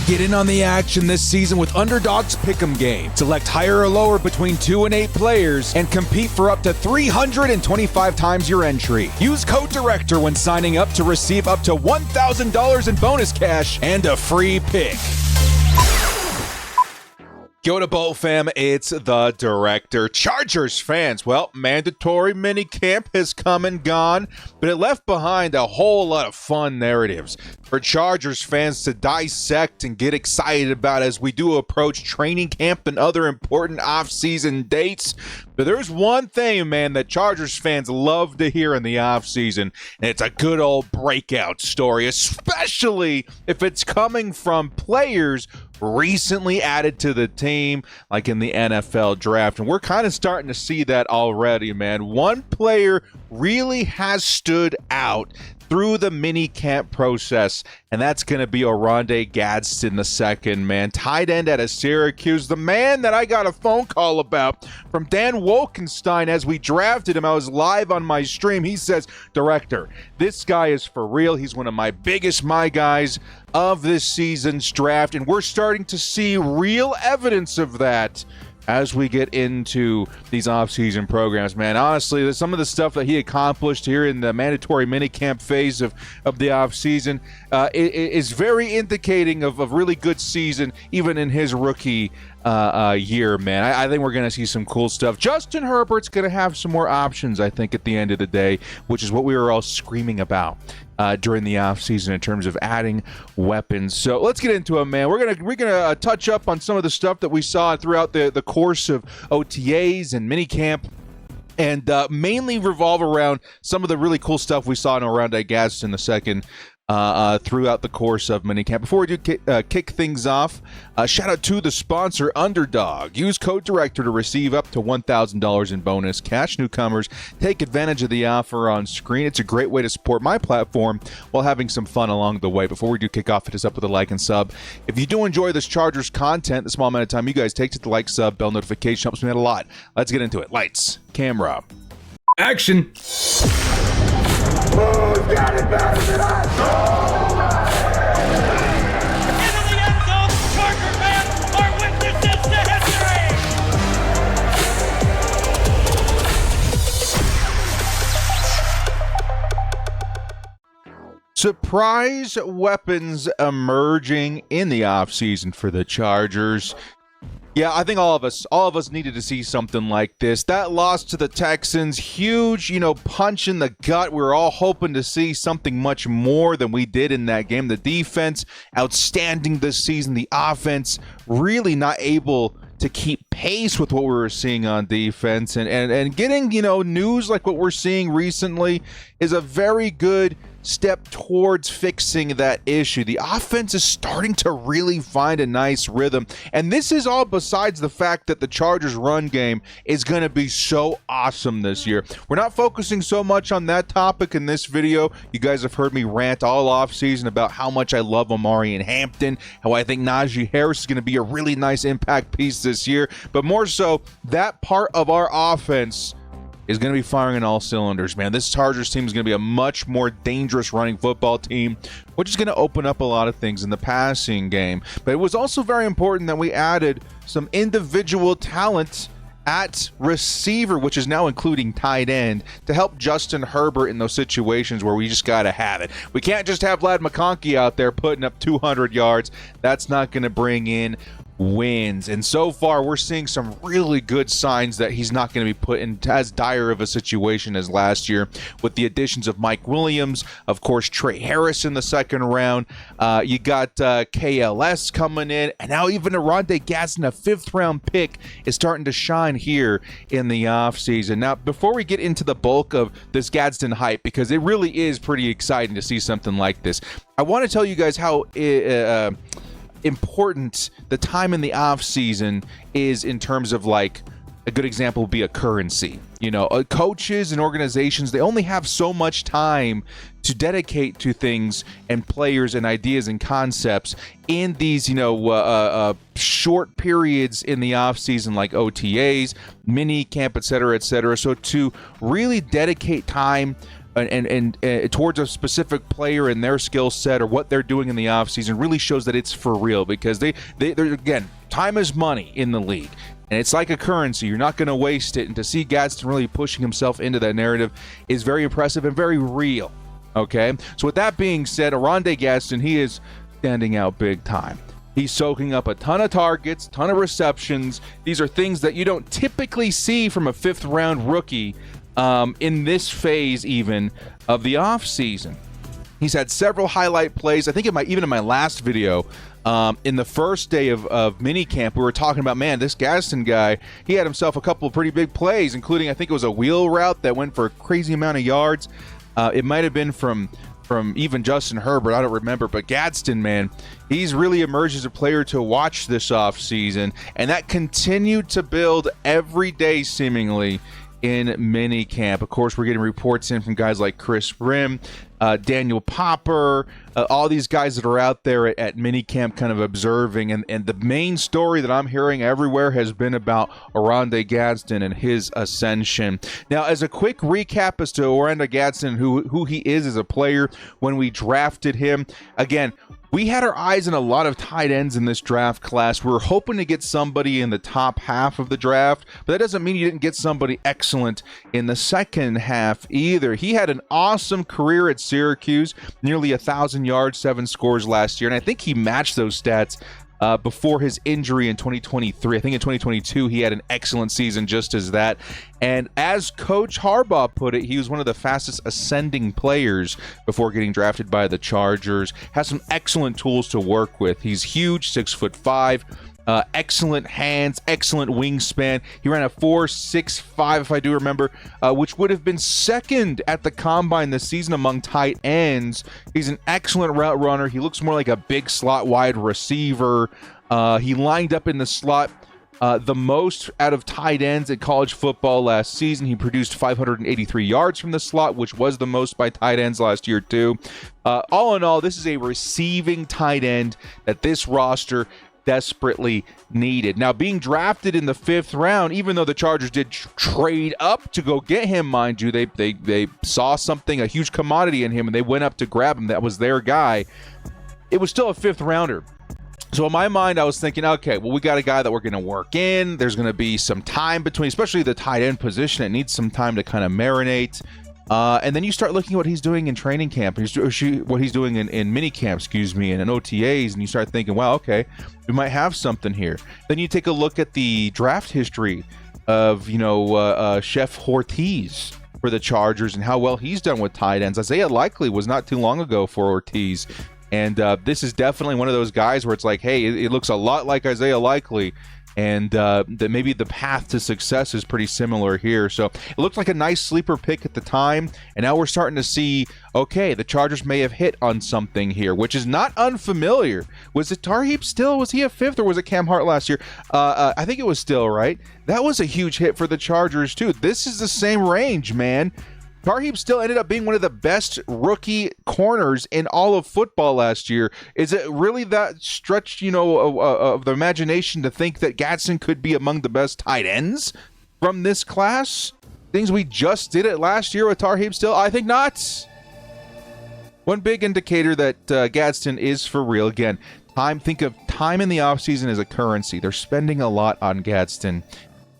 Get in on the action this season with Underdog's Pick'em game. Select higher or lower between 2 and 8 players and compete for up to 325 times your entry. Use code DIRECTOR when signing up to receive up to $1,000 in bonus cash and a free pick. Go to Bolt fam, it's the Director. Chargers fans, well, mandatory minicamp has come and gone, but it left behind a whole lot of fun narratives for Chargers fans to dissect and get excited about as we do approach training camp and other important off-season dates. But there's one thing, man, that Chargers fans love to hear in the offseason, and it's a good old breakout story, especially if it's coming from players recently added to the team, like in the NFL draft. And we're kind of starting to see that already, man. One player really has stood out through the mini camp process, and that's going to be Oronde Gadsden II, man. Tight end out of Syracuse, the man that I got a phone call about from Dan Wolkenstein as we drafted him. I was live on my stream. He says, Director, this guy is for real. He's one of my biggest guys of this season's draft, and we're starting to see real evidence of that as we get into these offseason programs, man. Honestly, some of the stuff that he accomplished here in the mandatory minicamp phase of the offseason is very indicating of a really good season, even in his rookie year, man. I think we're going to see some cool stuff. Justin Herbert's going to have some more options, I think, at the end of the day, which is what we were all screaming about during the offseason in terms of adding weapons. So let's get into it, man. We're gonna touch up on some of the stuff that we saw throughout the course of OTAs and minicamp, and mainly revolve around some of the really cool stuff we saw in Oronde Gadsden II throughout the course of minicamp. Before we do kick things off, shout out to the sponsor, Underdog. Use code DIRECTOR to receive up to $1,000 in bonus cash. Newcomers, take advantage of the offer on screen. It's a great way to support my platform while having some fun along the way. Before we do kick off, hit us up with a like and sub. If you do enjoy this Chargers content, the small amount of time you guys take to like, sub, bell notification helps me out a lot. Let's get into it. Lights, camera, action. Who's got it better than us? Into the end zone, Charger fans are witnesses to history. Surprise weapons emerging in the offseason for the Chargers. Yeah, I think all of us needed to see something like this. That loss to the Texans, huge, punch in the gut. We were all hoping to see something much more than we did in that game. The defense, outstanding this season. The offense, really not able to keep pace with what we were seeing on defense. And getting, news like what we're seeing recently is a very good step towards fixing that issue. The offense is starting to really find a nice rhythm, and this is all besides the fact that the Chargers run game is going to be so awesome this year. We're not focusing so much on that topic in this video. You guys have heard me rant all off season about how much I love Omari and Hampton, how I think Najee Harris is going to be a really nice impact piece this year, but more so that part of our offense is going to be firing on all cylinders, man. This Chargers team is going to be a much more dangerous running football team, which is going to open up a lot of things in the passing game. But it was also very important that we added some individual talent at receiver, which is now including tight end, to help Justin Herbert in those situations where we just got to have it. We can't just have Vlad McConkey out there putting up 200 yards. That's not going to bring in wins. And so far, we're seeing some really good signs that he's not going to be put in as dire of a situation as last year with the additions of Mike Williams, of course, Trey Harris in the second round. You got KLS coming in, and now even Oronde Gadsden, a fifth-round pick, is starting to shine here in the offseason. Now, before we get into the bulk of this Gadsden hype, because it really is pretty exciting to see something like this, I want to tell you guys how important the time in the off season is in terms of, like, a good example would be a currency. Coaches and organizations, they only have so much time to dedicate to things and players and ideas and concepts in these, short periods in the off season, like OTAs, mini camp, et cetera, et cetera. So to really dedicate time towards a specific player and their skill set or what they're doing in the offseason really shows that it's for real, because they're again, time is money in the league. And it's like a currency. You're not going to waste it. And to see Gadsden really pushing himself into that narrative is very impressive and very real. Okay? So with that being said, Oronde Gadsden, he is standing out big time. He's soaking up a ton of targets, ton of receptions. These are things that you don't typically see from a fifth-round rookie in this phase even of the offseason. He's had several highlight plays. I think even in my last video, in the first day of minicamp, we were talking about, man, this Gadsden guy, he had himself a couple of pretty big plays, including I think it was a wheel route that went for a crazy amount of yards. It might have been from even Justin Herbert, I don't remember, but Gadsden, man, he's really emerged as a player to watch this offseason, and that continued to build every day seemingly in minicamp. Of course, we're getting reports in from guys like Chris Brim, Daniel Popper, all these guys that are out there at minicamp kind of observing, and the main story that I'm hearing everywhere has been about Oronde Gadsden and his ascension. Now, as a quick recap as to Oronde Gadsden, who he is as a player, when we drafted him, again, we had our eyes on a lot of tight ends in this draft class. We were hoping to get somebody in the top half of the draft, but that doesn't mean you didn't get somebody excellent in the second half either. He had an awesome career at Syracuse, nearly 1,000 yards, 7 scores last year, and I think he matched those stats before his injury in 2023. I think in 2022 he had an excellent season just as that. And as Coach Harbaugh put it, he was one of the fastest ascending players before getting drafted by the Chargers. Has some excellent tools to work with. He's huge, 6'5". Excellent hands, excellent wingspan. He ran a 4.65, if I do remember, which would have been second at the combine this season among tight ends. He's an excellent route runner. He looks more like a big slot wide receiver. He lined up in the slot the most out of tight ends at college football last season. He produced 583 yards from the slot, which was the most by tight ends last year too. All in all, this is a receiving tight end that this roster desperately needed. Now, being drafted in the 5th round, even though the Chargers did trade up to go get him, mind you, they saw something, a huge commodity in him, and they went up to grab him. That was their guy. It was still a 5th rounder. So in my mind, I was thinking, okay, well, we got a guy that we're going to work in. There's going to be some time between, especially the tight end position. It needs some time to kind of marinate. And then you start looking at what he's doing in training camp, what he's doing in minicamp, and in OTAs, and you start thinking, wow, okay, we might have something here. Then you take a look at the draft history of, Chef Ortiz for the Chargers and how well he's done with tight ends. Isaiah Likely was not too long ago for Ortiz, and this is definitely one of those guys where it's like, hey, it looks a lot like Isaiah Likely. And that maybe the path to success is pretty similar here. So it looked like a nice sleeper pick at the time. And now we're starting to see, okay, the Chargers may have hit on something here, which is not unfamiliar. Was it Tarheeb Still? Was he a 5th, or was it Cam Hart last year? I think it was Still, right? That was a huge hit for the Chargers, too. This is the same range, man. Tarheeb Still ended up being one of the best rookie corners in all of football last year. Is it really that stretch, of the imagination to think that Gadsden could be among the best tight ends from this class? Things we just did it last year with Tarheeb Still? I think not. One big indicator that Gadsden is for real. Again, think of time in the offseason as a currency. They're spending a lot on Gadsden.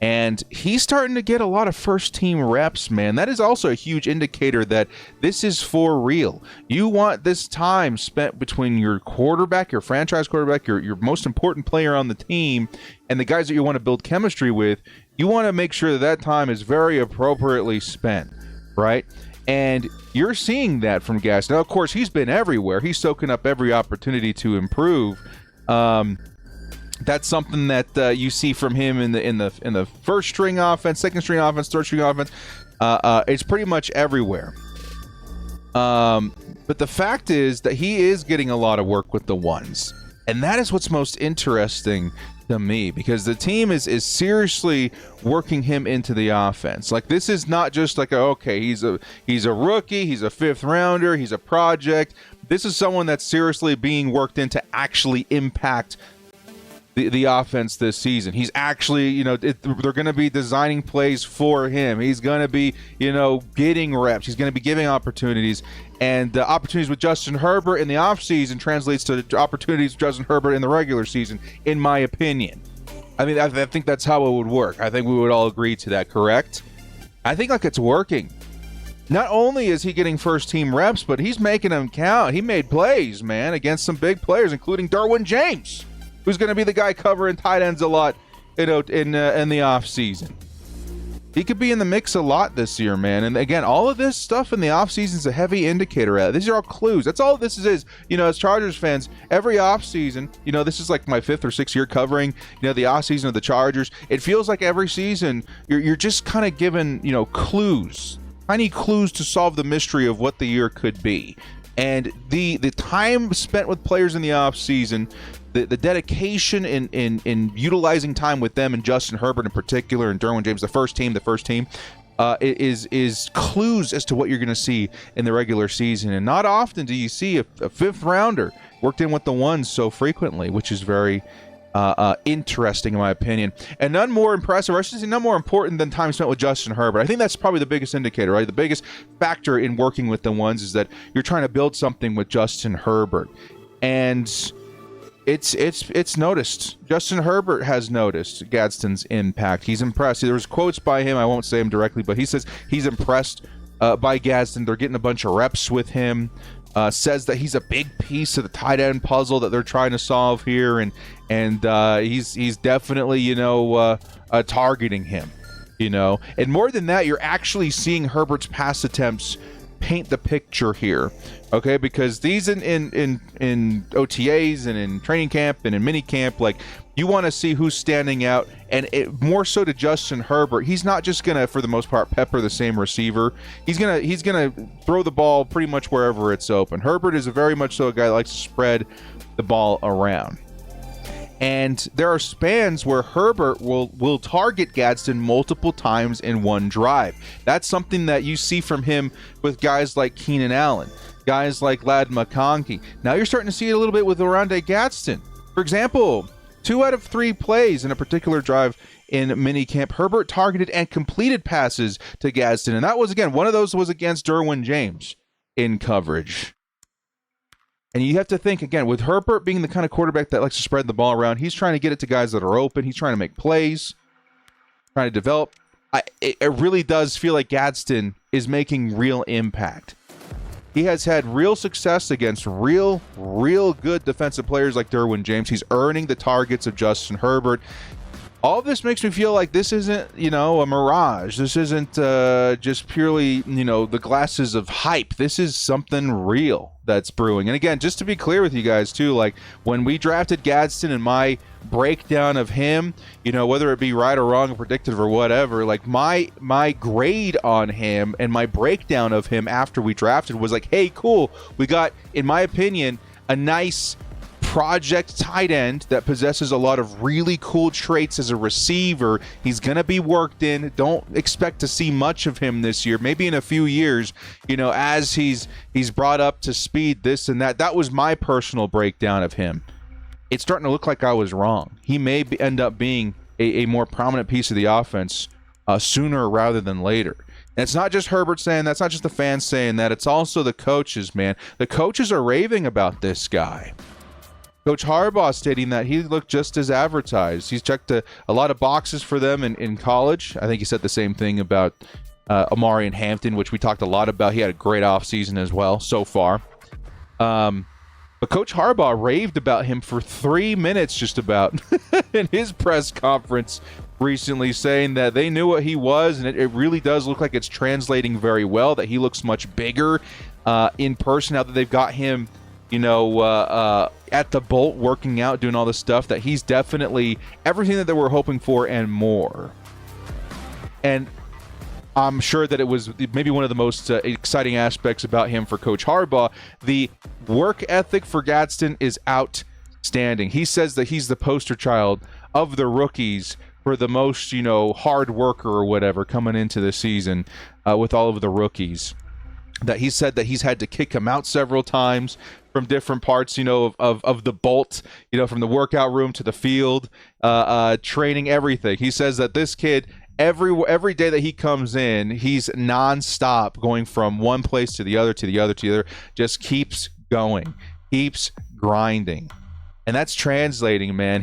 And he's starting to get a lot of first-team reps, man. That is also a huge indicator that this is for real. You want this time spent between your quarterback, your franchise quarterback, your most important player on the team, and the guys that you want to build chemistry with. You want to make sure that time is very appropriately spent, right? And you're seeing that from Gadsden. Now, of course, he's been everywhere. He's soaking up every opportunity to improve. That's something that you see from him in the first string offense, second string offense, third string offense. It's pretty much everywhere. But the fact is that he is getting a lot of work with the ones, and that is what's most interesting to me, because the team is seriously working him into the offense. Like, this is not just like, he's a rookie, he's a 5th rounder, he's a project. This is someone that's seriously being worked in to actually impact the offense this season. He's actually, they're going to be designing plays for him. He's going to be, getting reps. He's going to be giving opportunities. And the opportunities with Justin Herbert in the offseason translates to opportunities with Justin Herbert in the regular season, in my opinion. I mean, I think that's how it would work. I think we would all agree to that, correct? I think it's working. Not only is he getting first-team reps, but he's making them count. He made plays, man, against some big players, including Derwin James, who's going to be the guy covering tight ends a lot, in the offseason. He could be in the mix a lot this year, man. And again, all of this stuff in the offseason is a heavy indicator. These are all clues. That's all this is. As Chargers fans, every offseason, this is like my 5th or 6th year covering, the offseason of the Chargers. It feels like every season you're just kind of given, clues. Tiny clues to solve the mystery of what the year could be. And the time spent with players in the offseason, the dedication in utilizing time with them and Justin Herbert in particular and Derwin James, the first team, is clues as to what you're going to see in the regular season. And not often do you see a 5th rounder worked in with the ones so frequently, which is very interesting in my opinion, and none more impressive, or I should say none more important than time spent with Justin Herbert. I think that's probably the biggest indicator, right? The biggest factor in working with the ones is that you're trying to build something with Justin Herbert, and it's noticed. Justin Herbert has noticed Gadsden's impact. He's impressed. There was quotes by him. I won't say him directly, but he says he's impressed by Gadsden. They're getting a bunch of reps with him. Says that he's a big piece of the tight end puzzle that they're trying to solve here, and he's definitely targeting him, and more than that, you're actually seeing Herbert's pass attempts paint the picture here, okay? Because these in OTAs and in training camp and in minicamp, like, you want to see who's standing out, and more so to Justin Herbert. He's not just gonna, for the most part, pepper the same receiver. He's gonna throw the ball pretty much wherever it's open. Herbert is a very much so a guy that likes to spread the ball around. And there are spans where Herbert will target Gadsden multiple times in one drive. That's something that you see from him with guys like Keenan Allen, guys like Ladd McConkey. Now you're starting to see it a little bit with Oronde Gadsden. For example, 2 out of 3 plays in a particular drive in minicamp, Herbert targeted and completed passes to Gadsden. And that was, again, one of those was against Derwin James in coverage. And you have to think, again, with Herbert being the kind of quarterback that likes to spread the ball around, he's trying to get it to guys that are open. He's trying to make plays, trying to develop. It really does feel like Gadsden is making real impact. He has had real success against real good defensive players like Derwin James. He's earning the targets of Justin Herbert. All of this makes me feel like this isn't, a mirage. This isn't just purely, the glasses of hype. This is something real that's brewing. And again, just to be clear with you guys too, like when we drafted Gadsden and my breakdown of him, whether it be right or wrong or predictive or whatever, like my grade on him and my breakdown of him after we drafted was like, hey, cool. We got, in my opinion, a nice project tight end that possesses a lot of really cool traits as a receiver. He's going to be worked in. Don't expect to see much of him this year. Maybe in a few years, as he's brought up to speed, this and that. That was my personal breakdown of him. It's starting to look like I was wrong. He may end up being a more prominent piece of the offense sooner rather than later. And it's not just Herbert saying that. It's not just the fans saying that. It's also the coaches, man. The coaches are raving about this guy. Coach Harbaugh stating that he looked just as advertised. He's checked a lot of boxes for them in college. I think he said the same thing about Amari and Hampton, which we talked a lot about. He had a great offseason as well so far. But Coach Harbaugh raved about him for 3 minutes just about in his press conference recently, saying that they knew what he was, and it really does look like it's translating very well, that he looks much bigger in person now that they've got him at the Bolt working out, doing all this stuff, that he's definitely everything that they were hoping for and more. And I'm sure that it was maybe one of the most exciting aspects about him for Coach Harbaugh. The work ethic for Gadsden is outstanding. He says that he's the poster child of the rookies for the most, hard worker or whatever coming into the season with all of the rookies. that he said that he's had to kick him out several times from different parts, of the bolt, from the workout room to the field, training, everything. He says that this kid, every day that he comes in, he's nonstop going from one place to the other, just keeps going, keeps grinding. And that's translating, man.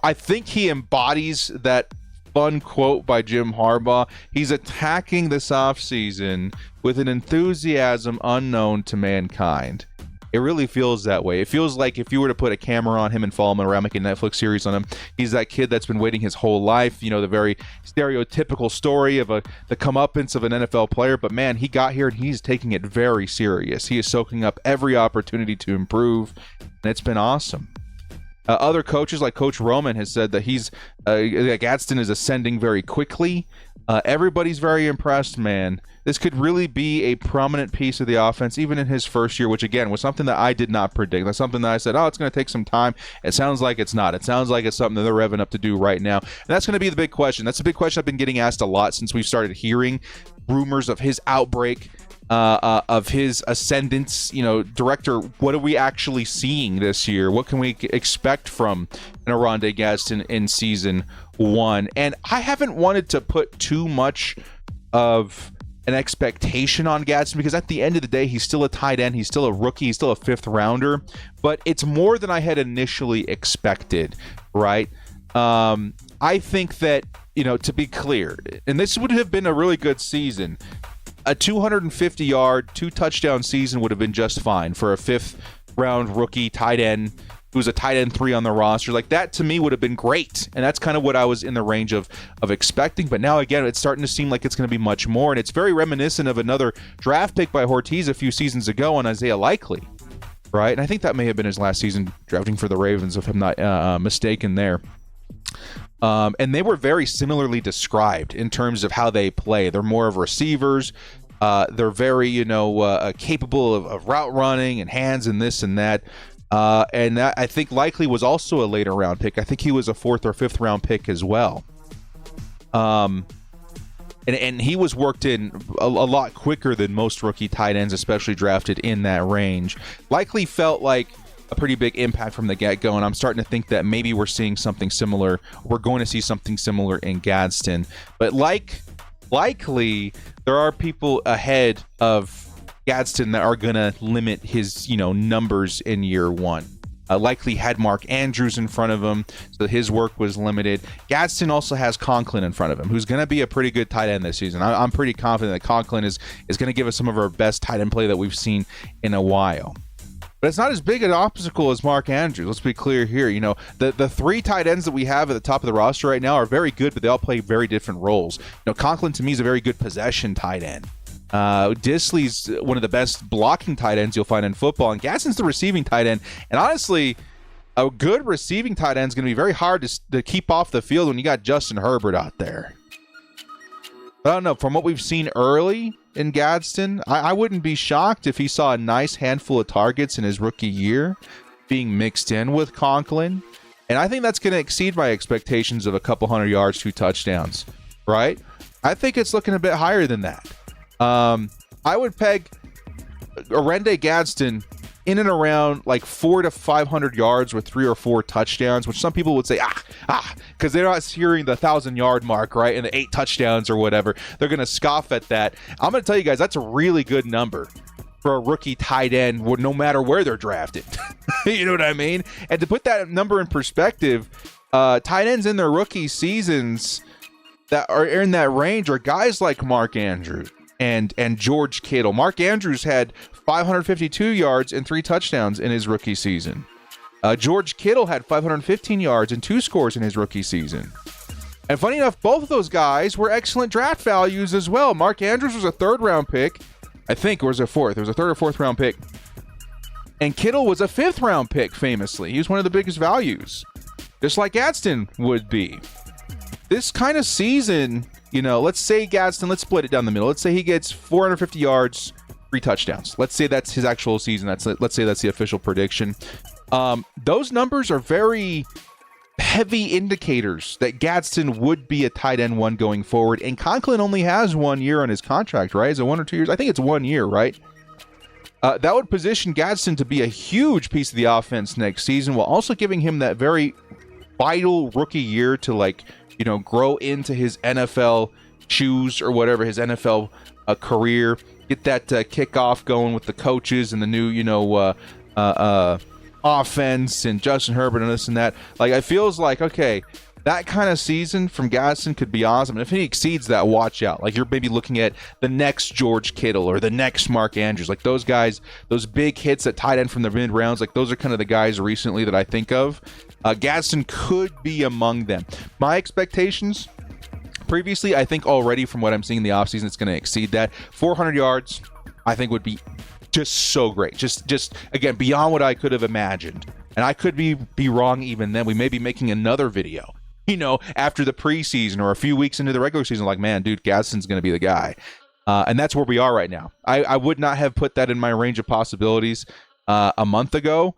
I think he embodies that fun quote by Jim Harbaugh. He's attacking this offseason with an enthusiasm unknown to mankind. It really feels that way. It feels like if you were to put a camera on him and follow him around, make a Netflix series on him, he's that kid that's been waiting his whole life, the very stereotypical story of the comeuppance of an NFL player. But man, he got here and he's taking it very serious. He is soaking up every opportunity to improve, and it's been awesome. Other coaches, like Coach Roman, has said that Gadsden is ascending very quickly. Everybody's very impressed, man. This could really be a prominent piece of the offense, even in his first year, which, again, was something that I did not predict. That's something that I said, it's going to take some time. It sounds like it's not. It sounds like it's something that they're revving up to do right now. And that's going to be the big question. That's a big question I've been getting asked a lot since we've started hearing rumors of his outbreak, of his ascendance. Director, what are we actually seeing this year? What can we expect from an Oronde Gadsden in season 1? And I haven't wanted to put too much of an expectation on Gadsden, because at the end of the day, he's still a tight end, he's still a rookie, he's still a 5th rounder, but it's more than I had initially expected, right? I think that, to be clear, and this would have been a really good season, a 250-yard, 2-touchdown season would have been just fine for a 5th-round rookie tight end who's a tight end 3 on the roster. Like, that to me would have been great, and that's kind of what I was in the range of expecting. But now, again, it's starting to seem like it's going to be much more, and it's very reminiscent of another draft pick by Ortiz a few seasons ago on Isaiah Likely, right? And I think that may have been his last season drafting for the Ravens, if I'm not mistaken there. And they were very similarly described in terms of how they play. They're more of receivers. They're very, capable of route running and hands and this and that. And that, I think, Likely was also a later round pick. I think he was a 4th or 5th round pick as well. And he was worked in a lot quicker than most rookie tight ends, especially drafted in that range. Likely felt like a pretty big impact from the get-go, and I'm starting to think that maybe we're seeing something similar. We're going to see something similar in Gadsden. But Likely, there are people ahead of Gadsden that are going to limit his, numbers in year 1. Likely had Mark Andrews in front of him, so his work was limited. Gadsden also has Conklin in front of him, who's going to be a pretty good tight end this season. I'm pretty confident that Conklin is going to give us some of our best tight end play that we've seen in a while. But it's not as big an obstacle as Mark Andrews. Let's be clear here. The 3 tight ends that we have at the top of the roster right now are very good, but they all play very different roles. Conklin, to me, is a very good possession tight end. Disley's one of the best blocking tight ends you'll find in football, and Gadsden's the receiving tight end. And honestly, a good receiving tight end is going to be very hard to keep off the field when you got Justin Herbert out there. I don't know. From what we've seen early in Gadsden, I wouldn't be shocked if he saw a nice handful of targets in his rookie year being mixed in with Conklin. And I think that's going to exceed my expectations of a couple 100 yards, 2 touchdowns, right? I think it's looking a bit higher than that. I would peg Oronde Gadsden in and around like 400 to 500 yards with 3 or 4 touchdowns, which some people would say, because they're not hearing the 1,000-yard mark, right, and the 8 touchdowns or whatever. They're going to scoff at that. I'm going to tell you guys, that's a really good number for a rookie tight end, no matter where they're drafted. You know what I mean? And to put that number in perspective, tight ends in their rookie seasons that are in that range are guys like Mark Andrews and George Kittle. Mark Andrews had 552 yards and 3 touchdowns in his rookie season. George Kittle had 515 yards and 2 scores in his rookie season. And funny enough, both of those guys were excellent draft values as well. Mark Andrews was a 3rd-round pick, I think, or was it 4th? It was a 3rd or 4th-round pick. And Kittle was a 5th-round pick, famously. He was one of the biggest values, just like Gadsden would be. This kind of season, let's say Gadsden, let's split it down the middle. Let's say he gets 450 yards, 3 touchdowns. Let's say that's his actual season. Let's say that's the official prediction. Those numbers are very heavy indicators that Gadsden would be a tight end one going forward. And Conklin only has 1 year on his contract, right? Is it 1 or 2 years? I think it's 1 year, right? That would position Gadsden to be a huge piece of the offense next season, while also giving him that very vital rookie year to, like, you know, grow into his NFL shoes or whatever, his NFL career, get that kickoff going with the coaches and the new, you know, offense and Justin Herbert and this and that. Like, it feels like, okay, that kind of season from Gadsden could be awesome. And if he exceeds that, watch out. Like, you're maybe looking at the next George Kittle or the next Mark Andrews. Like, those guys, those big hits at tight end from the mid rounds, like, those are kind of the guys recently that I think of. Gadsden could be among them. My expectations previously, I think already from what I'm seeing in the offseason, it's going to exceed that. 400 yards, I think, would be just so great. Just again, beyond what I could have imagined. And I could be wrong even then. We may be making another video, you know, after the preseason or a few weeks into the regular season, like, man, dude, Gadsden's going to be the guy. And that's where we are right now. I would not have put that in my range of possibilities a month ago.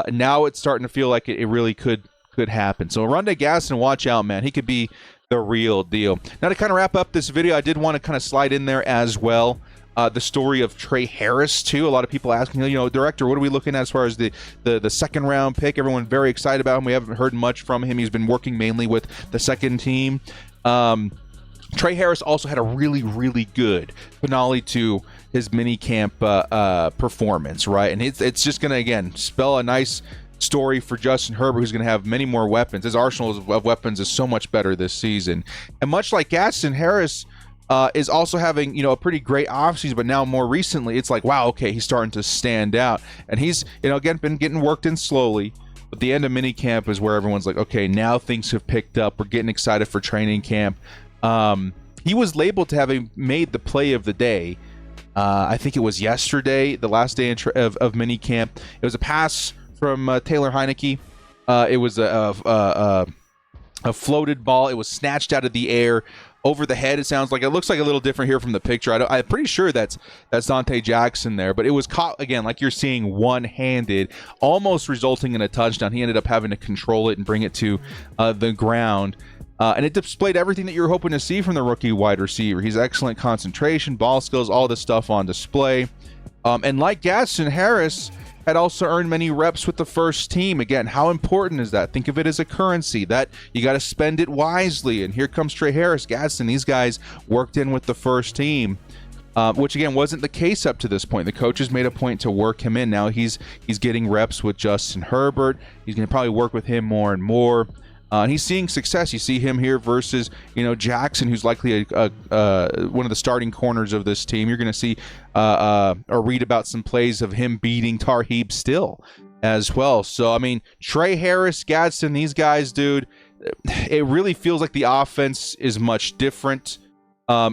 Now it's starting to feel like it really could happen. So Oronde Gadsden, watch out, man. He could be the real deal. Now, to kind of wrap up this video, I did want to kind of slide in there as well the story of Trey Harris, too. A lot of people asking, you know, director, what are we looking at as far as the second round pick? Everyone very excited about him. We haven't heard much from him. He's been working mainly with the second team. Trey Harris also had a really, really good finale to his minicamp performance, right? And it's just going to, again, spell a nice story for Justin Herbert, who's going to have many more weapons. His arsenal of weapons is so much better this season. And much like Gadsden, Harris is also having, you know, a pretty great offseason, but now more recently, it's like, wow, okay, he's starting to stand out. And he's, you know, again, been getting worked in slowly. But the end of minicamp is where everyone's like, okay, now things have picked up. We're getting excited for training camp. He was labeled to having made the play of the day. I think it was yesterday, the last day of minicamp. It was a pass from Taylor Heineke. It was a floated ball. It was snatched out of the air over the head. It sounds like, it looks like a little different here from the picture. I'm pretty sure that's Dante Jackson there, but it was caught, again, like you're seeing, one-handed, almost resulting in a touchdown. He ended up having to control it and bring it to the ground. And it displayed everything that you're hoping to see from the rookie wide receiver. He's excellent concentration, ball skills, all this stuff on display. And like Gadsden, Harris had also earned many reps with the first team. Again, how important is that? Think of it as a currency that you got to spend it wisely. And here comes Trey Harris, Gadsden. These guys worked in with the first team, which again wasn't the case up to this point. The coaches made a point to work him in. Now he's getting reps with Justin Herbert. He's going to probably work with him more and more. And he's seeing success. You see him here versus, you know, Jackson, who's likely one of the starting corners of this team. You're going to see or read about some plays of him beating Tarheeb Still as well. So, I mean, Trey Harris, Gadsden, these guys, dude, it really feels like the offense is much different.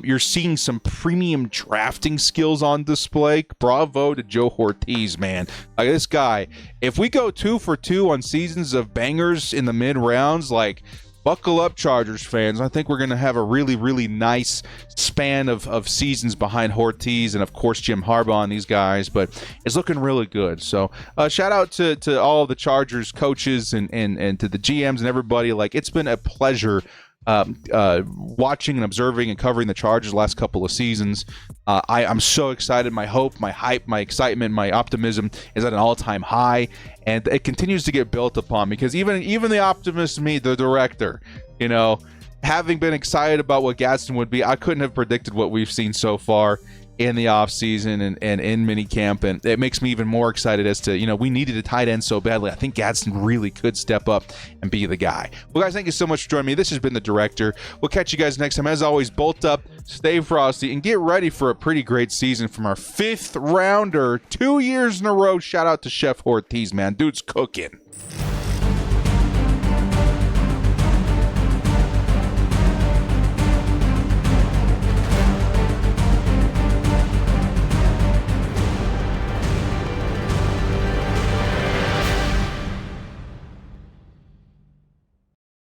You're seeing some premium drafting skills on display. Bravo to Joe Ortiz, man. Like, this guy, if we go 2 for 2 on seasons of bangers in the mid rounds, like, buckle up, Chargers fans. I think we're going to have a really, really nice span of seasons behind Ortiz and, of course, Jim Harbaugh and these guys, but it's looking really good. So shout out to all of the Chargers coaches and to the GMs and everybody. Like, it's been a pleasure watching and observing and covering the Chargers the last couple of seasons. I'm so excited. My hope, my hype, my excitement, my optimism is at an all-time high, and it continues to get built upon, because even the optimist me, the director, you know, having been excited about what Gadsden would be, I couldn't have predicted what we've seen so far in the offseason and in minicamp, and it makes me even more excited as to, you know, we needed a tight end so badly. I think Gadsden really could step up and be the guy. Well, guys, thank you so much for joining me. This has been The Director. We'll catch you guys next time. As always, bolt up, stay frosty, and get ready for a pretty great season from our 5th rounder 2 years in a row. Shout out to Chef Ortiz, man. Dude's cooking.